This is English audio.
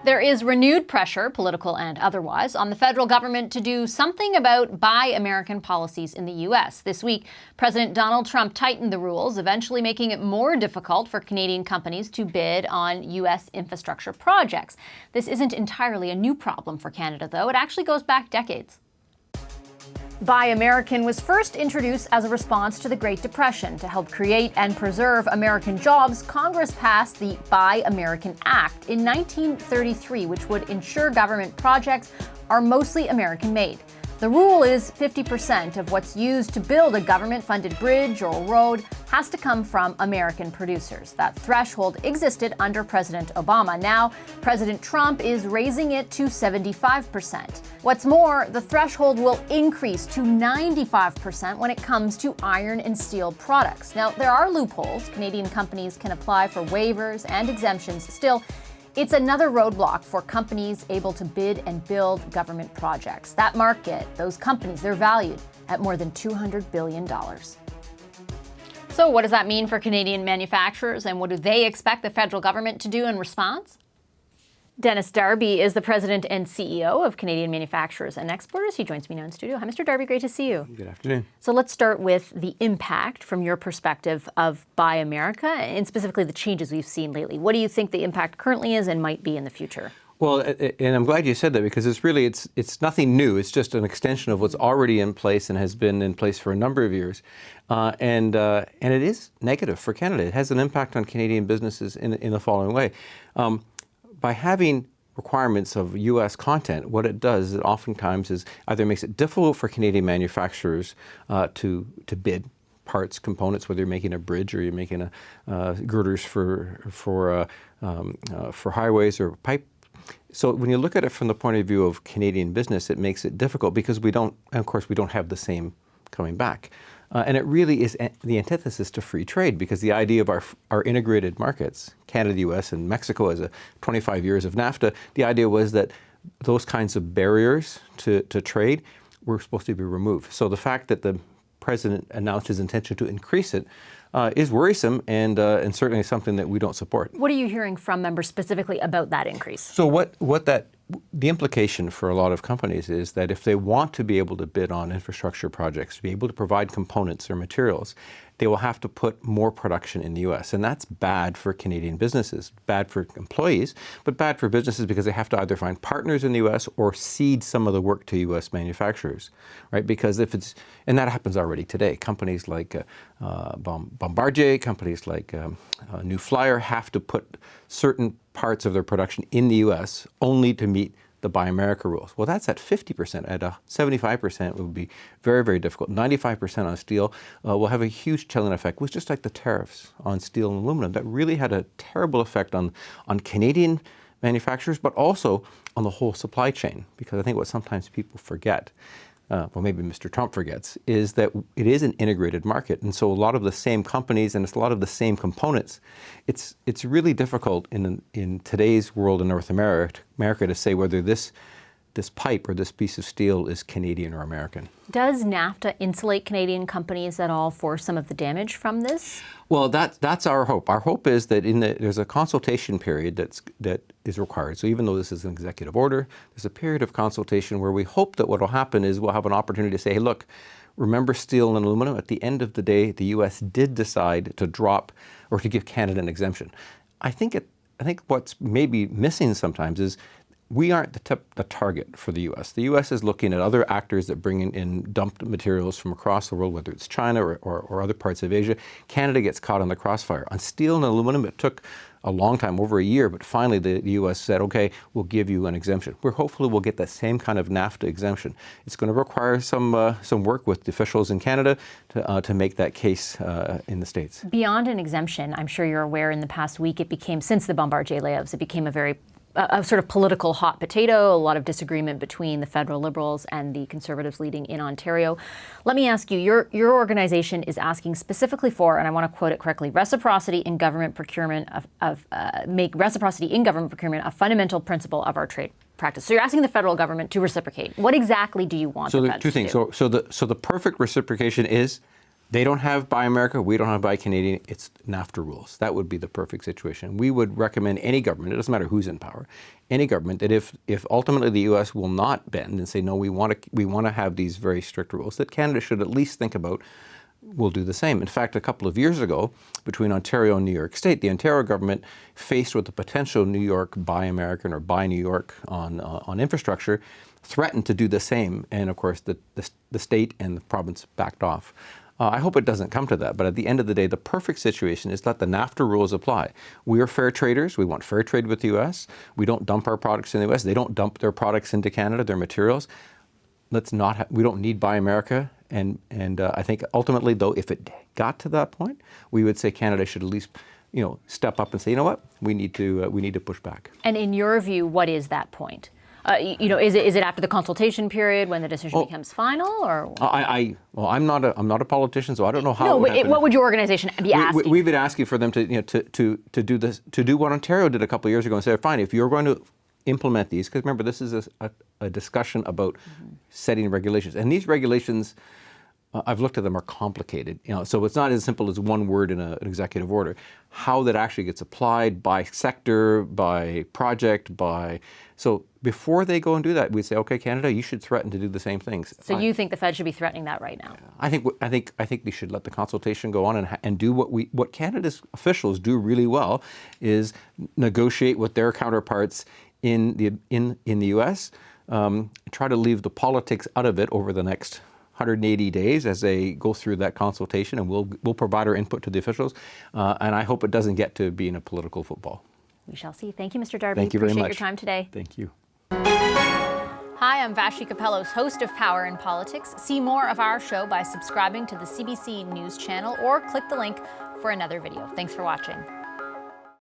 There is renewed pressure, political and otherwise, on the federal government to do something about Buy American policies in the U.S. This week, President Donald Trump tightened the rules, eventually making it more difficult for Canadian companies to bid on U.S. infrastructure projects. This isn't entirely a new problem for Canada, though. It actually goes back decades. Buy American was first introduced as a response to the Great Depression. To help create and preserve American jobs, Congress passed the Buy American Act in 1933, which would ensure government projects are mostly American-made. The rule is 50% of what's used to build a government-funded bridge or road has to come from American producers. That threshold existed under President Obama. Now, President Trump is raising it to 75%. What's more, the threshold will increase to 95% when it comes to iron and steel products. Now, there are loopholes. Canadian companies can apply for waivers and exemptions. Still, it's another roadblock for companies able to bid and build government projects. That market, those companies, they're valued at more than $200 billion. So what does that mean for Canadian manufacturers, and what do they expect the federal government to do in response? Dennis Darby is the president and CEO of Canadian Manufacturers and Exporters. He joins me now in studio. Hi, Mr. Darby. Great to see you. Good afternoon. So let's start with the impact from your perspective of Buy America, and specifically the changes we've seen lately. What do you think the impact currently is and might be in the future? Well, and I'm glad you said that, because it's nothing new. It's just an extension of what's already in place and has been in place for a number of years. And it is negative for Canada. It has an impact on Canadian businesses in the following way. By having requirements of U.S. content, what it does, it oftentimes is either makes it difficult for Canadian manufacturers to bid parts, components, whether you're making a bridge or you're making girders for highways or pipe. So when you look at it from the point of view of Canadian business, it makes it difficult because we don't have the same coming back. And it really is the antithesis to free trade, because the idea of our integrated markets, Canada-U.S. and Mexico as 25 years of NAFTA, the idea was that those kinds of barriers to trade were supposed to be removed. So the fact that the president announced his intention to increase it is worrisome and certainly something that we don't support. What are you hearing from members specifically about that increase? So the implication for a lot of companies is that if they want to be able to bid on infrastructure projects, to be able to provide components or materials, they will have to put more production in the U.S. And that's bad for Canadian businesses, bad for employees, but bad for businesses because they have to either find partners in the U.S. or cede some of the work to U.S. manufacturers, right? Because and that happens already today. Companies like Bombardier, companies like New Flyer have to put certain parts of their production in the U.S. only to meet the Buy America rules. Well, that's at 50%. At 75%, it would be very, very difficult. 95% on steel will have a huge chilling effect, which just like the tariffs on steel and aluminum, that really had a terrible effect on Canadian manufacturers, but also on the whole supply chain. Because I think what sometimes people forget, well, maybe Mr. Trump forgets, is that it is an integrated market. And so a lot of the same companies and it's a lot of the same components. It's really difficult in today's world in North America to say whether this pipe or this piece of steel is Canadian or American. Does NAFTA insulate Canadian companies at all for some of the damage from this? Well, that's our hope. Our hope is that there's a consultation period that is required. So even though this is an executive order, there's a period of consultation where we hope that what will happen is we'll have an opportunity to say, hey, look, remember steel and aluminum? At the end of the day, the U.S. did decide to drop or to give Canada an exemption. I think what's maybe missing sometimes is we aren't the target for the U.S. The U.S. is looking at other actors that bring in dumped materials from across the world, whether it's China or other parts of Asia. Canada gets caught on the crossfire. On steel and aluminum, it took a long time, over a year, but finally the U.S. said, okay, we'll give you an exemption. Hopefully we'll get that same kind of NAFTA exemption. It's going to require some work with the officials in Canada to make that case in the States. Beyond an exemption, I'm sure you're aware in the past week, since the Bombardier layoffs, it became a sort of political hot potato, a lot of disagreement between the federal Liberals and the Conservatives leading in Ontario. Let me ask you, your organization is asking specifically for, and I want to quote it correctly, reciprocity in government procurement make reciprocity in government procurement a fundamental principle of our trade practice. So you're asking the federal government to reciprocate. What exactly do you want the feds to do? So there are two things. So the perfect reciprocation is They don't have Buy America, we don't have Buy Canadian, it's NAFTA rules. That would be the perfect situation. We would recommend any government, it doesn't matter who's in power, any government, that if ultimately the U.S. will not bend and say, no, we want to have these very strict rules, that Canada should at least think about will do the same. In fact, a couple of years ago, between Ontario and New York State, the Ontario government, faced with the potential New York Buy American or Buy New York on infrastructure, threatened to do the same. And of course, the state and the province backed off. I hope it doesn't come to that, but at the end of the day, the perfect situation is let the NAFTA rules apply. We are fair traders. We want fair trade with the U.S. We don't dump our products in the U.S. They don't dump their products into Canada, their materials. We don't need Buy America. And I think ultimately, though, if it got to that point, we would say Canada should at least, step up and say, you know what, we need to push back. And in your view, what is that point? Is it after the consultation period when the decision becomes final, or? I'm not a politician, so I don't know how. No, but what would your organization be asking? We've been asking for them to do this, to do what Ontario did a couple of years ago and say, fine, if you're going to implement these, because remember, this is a discussion about setting regulations, and these regulations, I've looked at them, are complicated. So it's not as simple as one word in an executive order. How that actually gets applied by sector, by project, so before they go and do that, we say, okay, Canada, you should threaten to do the same things. So you think the Fed should be threatening that right now? I think they should let the consultation go on and do what Canada's officials do really well, is negotiate with their counterparts in the U.S. Try to leave the politics out of it over the next 180 days as they go through that consultation, and we'll provide our input to the officials. And I hope it doesn't get to being a political football. We shall see. Thank you, Mr. Darby. Thank you very much. Appreciate your time today. Thank you. Hi, I'm Vashi Capellos, host of Power in Politics. See more of our show by subscribing to the CBC News channel or click the link for another video. Thanks for watching.